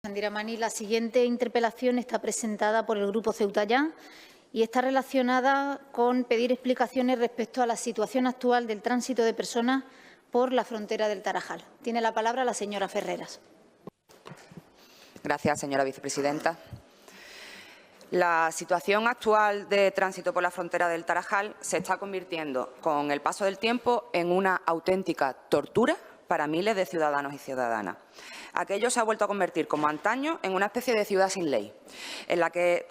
Chandiramani, la siguiente interpelación está presentada por el Grupo Ceutallá y está relacionada con pedir explicaciones respecto a la situación actual del tránsito de personas por la frontera del Tarajal. Tiene la palabra la señora Ferreras. Gracias, señora vicepresidenta. La situación actual de tránsito por la frontera del Tarajal se está convirtiendo, con el paso del tiempo, en una auténtica tortura para miles de ciudadanos y ciudadanas. Aquello se ha vuelto a convertir, como antaño, en una especie de ciudad sin ley, en la que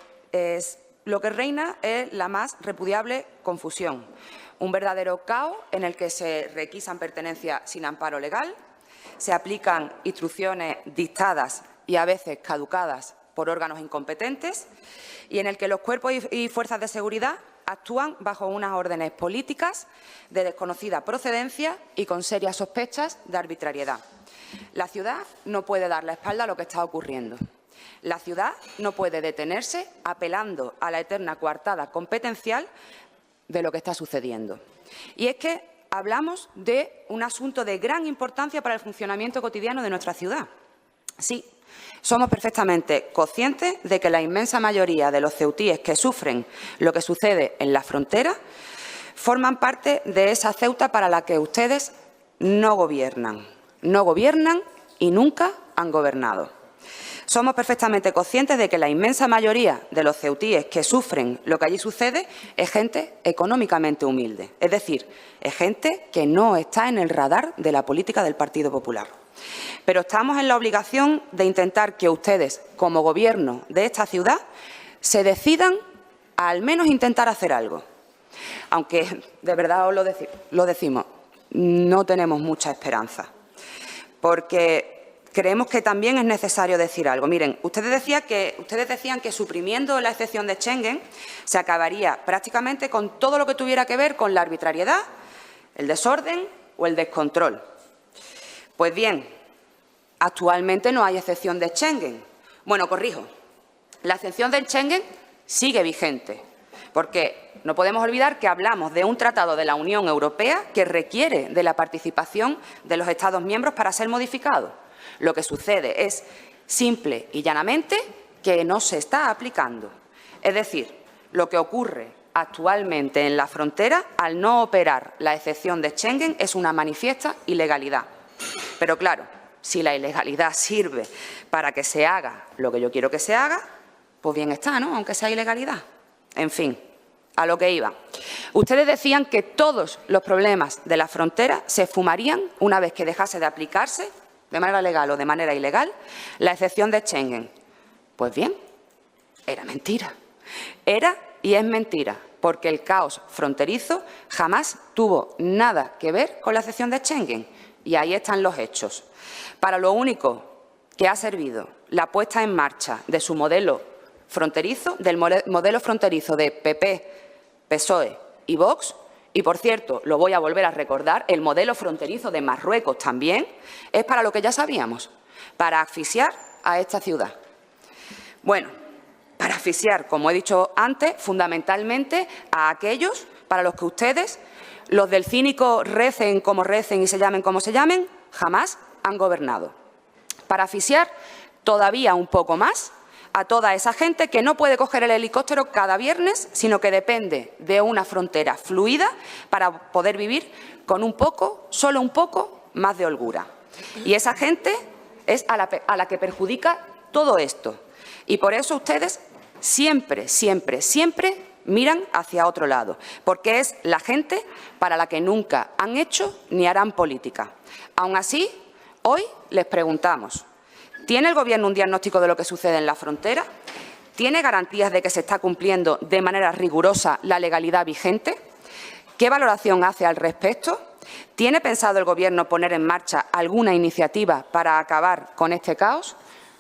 lo que reina es la más repudiable confusión, un verdadero caos en el que se requisan pertenencias sin amparo legal, se aplican instrucciones dictadas y a veces caducadas por órganos incompetentes y en el que los cuerpos y fuerzas de seguridad actúan bajo unas órdenes políticas de desconocida procedencia y con serias sospechas de arbitrariedad. La ciudad no puede dar la espalda a lo que está ocurriendo. La ciudad no puede detenerse apelando a la eterna coartada competencial de lo que está sucediendo. Y es que hablamos de un asunto de gran importancia para el funcionamiento cotidiano de nuestra ciudad. Sí, somos perfectamente conscientes de que la inmensa mayoría de los ceutíes que sufren lo que sucede en la frontera forman parte de esa Ceuta para la que ustedes no gobiernan. No gobiernan y nunca han gobernado. Somos perfectamente conscientes de que la inmensa mayoría de los ceutíes que sufren lo que allí sucede es gente económicamente humilde, es decir, es gente que no está en el radar de la política del Partido Popular. Pero estamos en la obligación de intentar que ustedes, como Gobierno de esta ciudad, se decidan a al menos intentar hacer algo. Aunque, de verdad os lo decimos, no tenemos mucha esperanza, porque creemos que también es necesario decir algo. Miren, ustedes decían que suprimiendo la excepción de Schengen se acabaría prácticamente con todo lo que tuviera que ver con la arbitrariedad, el desorden o el descontrol. Pues bien, actualmente no hay excepción de Schengen. Bueno, corrijo, la excepción de Schengen sigue vigente, porque no podemos olvidar que hablamos de un tratado de la Unión Europea que requiere de la participación de los Estados miembros para ser modificado. Lo que sucede es, simple y llanamente, que no se está aplicando. Es decir, lo que ocurre actualmente en la frontera, al no operar la excepción de Schengen, es una manifiesta ilegalidad. Pero claro, si la ilegalidad sirve para que se haga lo que yo quiero que se haga, pues bien está, ¿no?, aunque sea ilegalidad. En fin, a lo que iba. Ustedes decían que todos los problemas de la frontera se esfumarían una vez que dejase de aplicarse, de manera legal o de manera ilegal, la excepción de Schengen. Pues bien, era mentira. Era y es mentira, porque el caos fronterizo jamás tuvo nada que ver con la excepción de Schengen. Y ahí están los hechos. Para lo único que ha servido la puesta en marcha de su modelo fronterizo, del modelo fronterizo de PP, PSOE y Vox, y por cierto, lo voy a volver a recordar, el modelo fronterizo de Marruecos también, es para lo que ya sabíamos, para asfixiar a esta ciudad. Bueno, para asfixiar, como he dicho antes, fundamentalmente a aquellos para los que ustedes, los del cínico recen y se llamen como se llamen, jamás han gobernado. Para asfixiar todavía un poco más a toda esa gente que no puede coger el helicóptero cada viernes, sino que depende de una frontera fluida para poder vivir con un poco, solo un poco, más de holgura. Y esa gente es a la que perjudica todo esto. Y por eso ustedes siempre, siempre, siempre miran hacia otro lado, porque es la gente para la que nunca han hecho ni harán política. Aún así, hoy les preguntamos, ¿tiene el Gobierno un diagnóstico de lo que sucede en la frontera? ¿Tiene garantías de que se está cumpliendo de manera rigurosa la legalidad vigente? ¿Qué valoración hace al respecto? ¿Tiene pensado el Gobierno poner en marcha alguna iniciativa para acabar con este caos?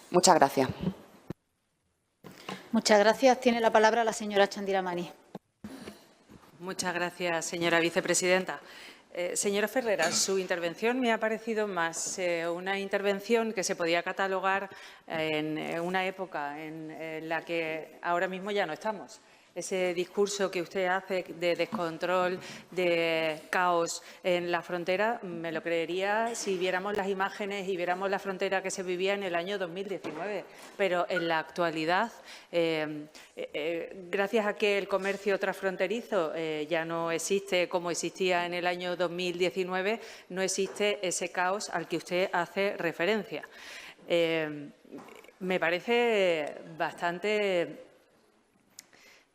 Muchas gracias. Muchas gracias. Tiene la palabra la señora Chandiramani. Muchas gracias, señora vicepresidenta. Señora Ferreras, su intervención me ha parecido más una intervención que se podía catalogar en una época en la que ahora mismo ya no estamos, ese discurso que usted hace de descontrol, de caos en la frontera, me lo creería si viéramos las imágenes y viéramos la frontera que se vivía en el año 2019. Pero en la actualidad, gracias a que el comercio transfronterizo ya no existe como existía en el año 2019, no existe ese caos al que usted hace referencia. Me parece bastante,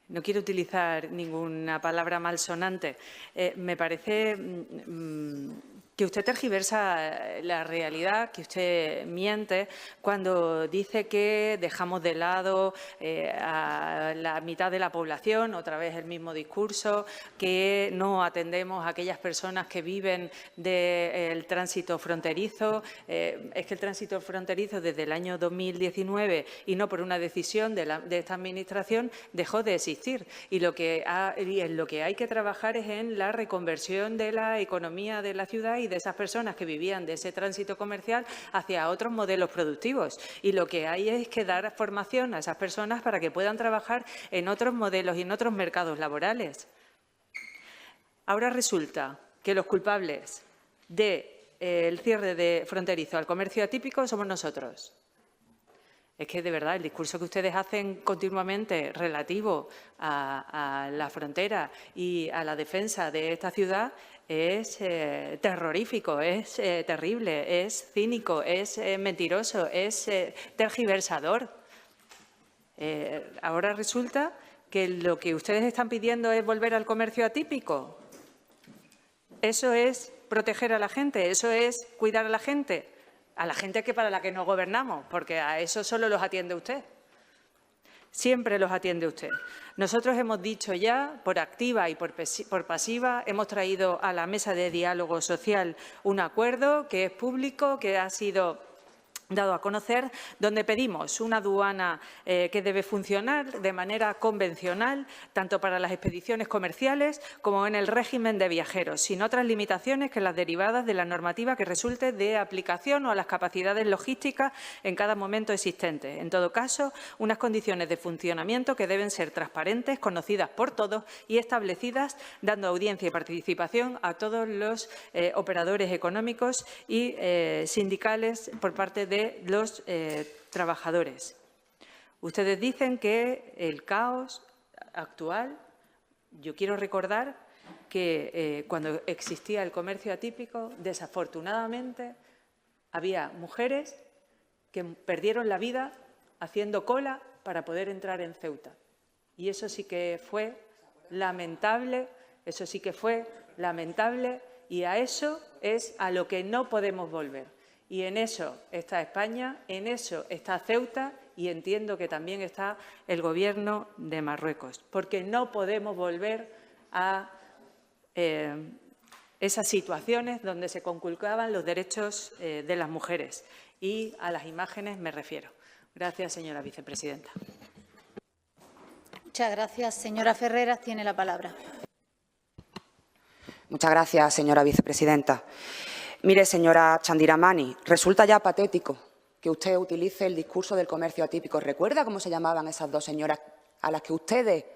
no quiero utilizar ninguna palabra malsonante, me parece que usted tergiversa la realidad, que usted miente cuando dice que dejamos de lado a la mitad de la población, otra vez el mismo discurso, que no atendemos a aquellas personas que viven del tránsito fronterizo. Es que el tránsito fronterizo desde el año 2019 y no por una decisión de esta Administración dejó de existir. Y en lo que hay que trabajar es en la reconversión de la economía de la ciudad y de esas personas que vivían de ese tránsito comercial hacia otros modelos productivos. Y lo que hay es que dar formación a esas personas para que puedan trabajar en otros modelos y en otros mercados laborales. Ahora resulta que los culpables del cierre de fronterizo al comercio atípico somos nosotros. Es que, de verdad, el discurso que ustedes hacen continuamente relativo a la frontera y a la defensa de esta ciudad es terrorífico, es terrible, es cínico, es mentiroso, es tergiversador. Ahora resulta que lo que ustedes están pidiendo es volver al comercio atípico. Eso es proteger a la gente, eso es cuidar a la gente que para la que no gobernamos, porque a eso solo los atiende usted. Siempre los atiende usted. Nosotros hemos dicho ya, por activa y por pasiva, hemos traído a la mesa de diálogo social un acuerdo que es público, que ha sido dado a conocer, donde pedimos una aduana que debe funcionar de manera convencional, tanto para las expediciones comerciales como en el régimen de viajeros, sin otras limitaciones que las derivadas de la normativa que resulte de aplicación o a las capacidades logísticas en cada momento existente. En todo caso, unas condiciones de funcionamiento que deben ser transparentes, conocidas por todos y establecidas, dando audiencia y participación a todos los operadores económicos y sindicales por parte de los trabajadores. Ustedes dicen que el caos actual, yo quiero recordar que cuando existía el comercio atípico, desafortunadamente, había mujeres que perdieron la vida haciendo cola para poder entrar en Ceuta. Y eso sí que fue lamentable, y a eso es a lo que no podemos volver. Y en eso está España, en eso está Ceuta y entiendo que también está el Gobierno de Marruecos, porque no podemos volver a esas situaciones donde se conculcaban los derechos de las mujeres. Y a las imágenes me refiero. Gracias, señora vicepresidenta. Muchas gracias. Señora Ferreras, tiene la palabra. Muchas gracias, señora vicepresidenta. Mire, señora Chandiramani, resulta ya patético que usted utilice el discurso del comercio atípico. ¿Recuerda cómo se llamaban esas dos señoras a las que ustedes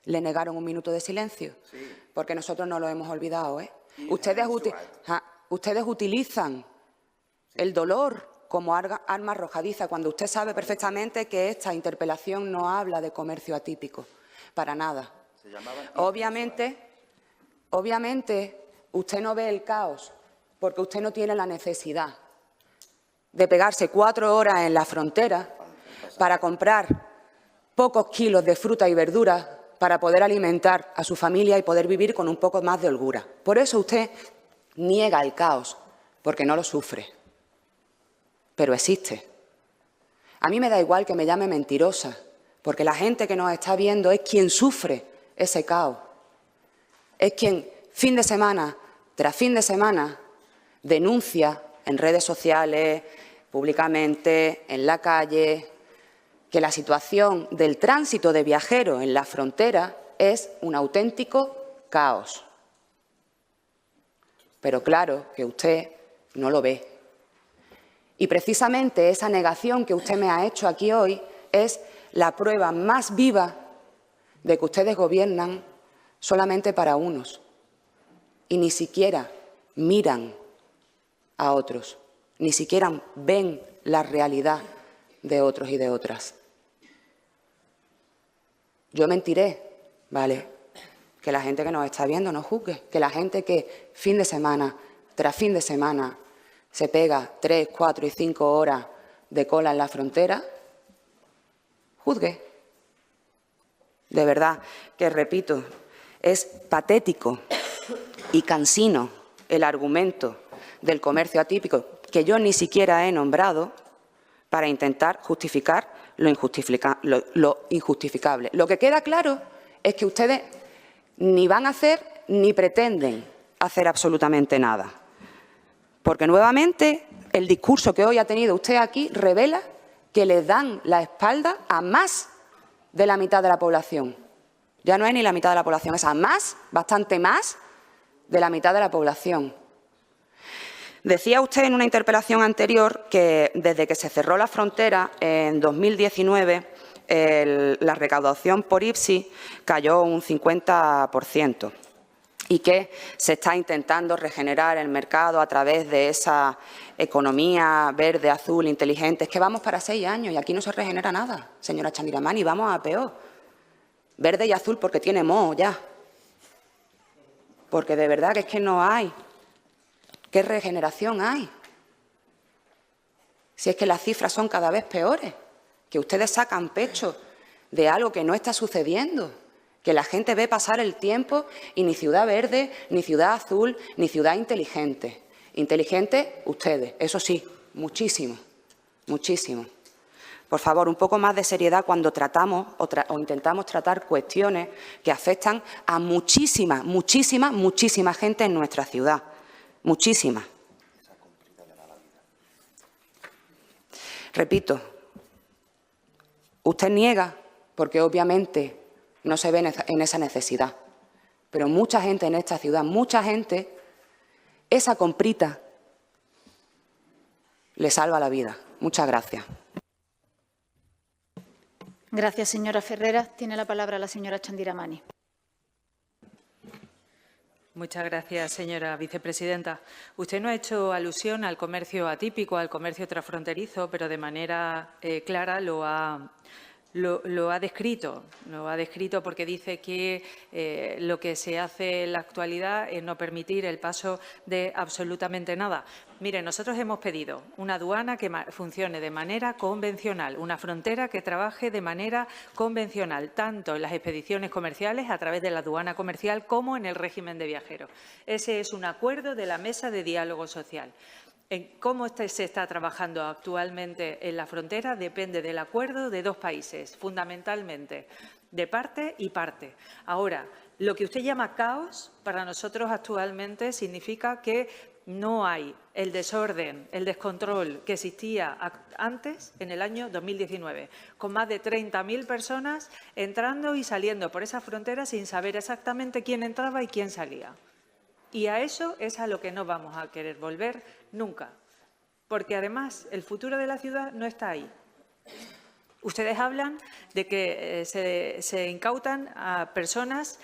le negaron un minuto de silencio? Sí. Porque nosotros no lo hemos olvidado, ¿eh? Ustedes utilizan el dolor como arma arrojadiza, cuando usted sabe perfectamente que esta interpelación no habla de comercio atípico, para nada. Obviamente, usted no ve el caos, porque usted no tiene la necesidad de pegarse 4 horas en la frontera para comprar pocos kilos de fruta y verdura para poder alimentar a su familia y poder vivir con un poco más de holgura. Por eso usted niega el caos, porque no lo sufre. Pero existe. A mí me da igual que me llame mentirosa, porque la gente que nos está viendo es quien sufre ese caos. Es quien fin de semana tras fin de semana denuncia en redes sociales, públicamente, en la calle, que la situación del tránsito de viajeros en la frontera es un auténtico caos. Pero claro que usted no lo ve. Y precisamente esa negación que usted me ha hecho aquí hoy es la prueba más viva de que ustedes gobiernan solamente para unos y ni siquiera miran a otros, ni siquiera ven la realidad de otros y de otras. Yo mentiré, ¿vale? Que la gente que nos está viendo no juzgue, que la gente que fin de semana tras fin de semana se pega 3, 4 y 5 horas de cola en la frontera, juzgue. De verdad que, repito, es patético y cansino el argumento del comercio atípico, que yo ni siquiera he nombrado, para intentar justificar lo injustificable. Lo que queda claro es que ustedes ni van a hacer ni pretenden hacer absolutamente nada. Porque nuevamente el discurso que hoy ha tenido usted aquí revela que le dan la espalda a más de la mitad de la población. Ya no es ni la mitad de la población, es a más, bastante más de la mitad de la población. Decía usted en una interpelación anterior que desde que se cerró la frontera en 2019 la recaudación por IPSI cayó un 50% y que se está intentando regenerar el mercado a través de esa economía verde, azul, inteligente. Es que vamos para 6 años y aquí no se regenera nada, señora Chandiramani, vamos a peor. Verde y azul porque tiene moho ya. Porque de verdad que es que no hay. ¿Qué regeneración hay? Si es que las cifras son cada vez peores, que ustedes sacan pecho de algo que no está sucediendo, que la gente ve pasar el tiempo y ni ciudad verde, ni ciudad azul, ni ciudad inteligente. Inteligente, ustedes, eso sí, muchísimo, muchísimo. Por favor, un poco más de seriedad cuando tratamos o intentamos tratar cuestiones que afectan a muchísima, muchísima, muchísima gente en nuestra ciudad. Muchísima. Repito, usted niega porque obviamente no se ve en esa necesidad, pero mucha gente en esta ciudad, mucha gente, esa comprita le salva la vida. Muchas gracias. Gracias, señora Ferreras. Tiene la palabra la señora Chandiramani. Muchas gracias, señora vicepresidenta. Usted no ha hecho alusión al comercio atípico, al comercio transfronterizo, pero de manera clara lo ha descrito. Lo ha descrito porque dice que lo que se hace en la actualidad es no permitir el paso de absolutamente nada. Mire, nosotros hemos pedido una aduana que funcione de manera convencional, una frontera que trabaje de manera convencional, tanto en las expediciones comerciales a través de la aduana comercial como en el régimen de viajeros. Ese es un acuerdo de la Mesa de Diálogo Social. En cómo se está trabajando actualmente en la frontera depende del acuerdo de 2 países, fundamentalmente, de parte y parte. Ahora, lo que usted llama caos, para nosotros actualmente significa que no hay el desorden, el descontrol que existía antes, en el año 2019, con más de 30.000 personas entrando y saliendo por esa frontera sin saber exactamente quién entraba y quién salía. Y a eso es a lo que no vamos a querer volver nunca, porque además el futuro de la ciudad no está ahí. Ustedes hablan de que se incautan a personas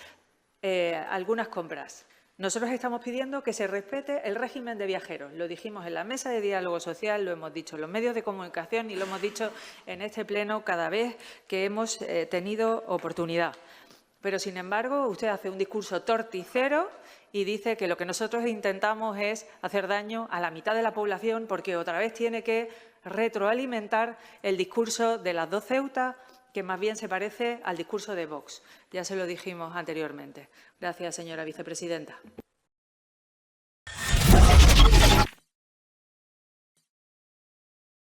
algunas compras. Nosotros estamos pidiendo que se respete el régimen de viajeros. Lo dijimos en la Mesa de Diálogo Social, lo hemos dicho en los medios de comunicación y lo hemos dicho en este pleno cada vez que hemos tenido oportunidad. Pero, sin embargo, usted hace un discurso torticero y dice que lo que nosotros intentamos es hacer daño a la mitad de la población porque otra vez tiene que retroalimentar el discurso de las 2 Ceutas, que más bien se parece al discurso de Vox. Ya se lo dijimos anteriormente. Gracias, señora vicepresidenta.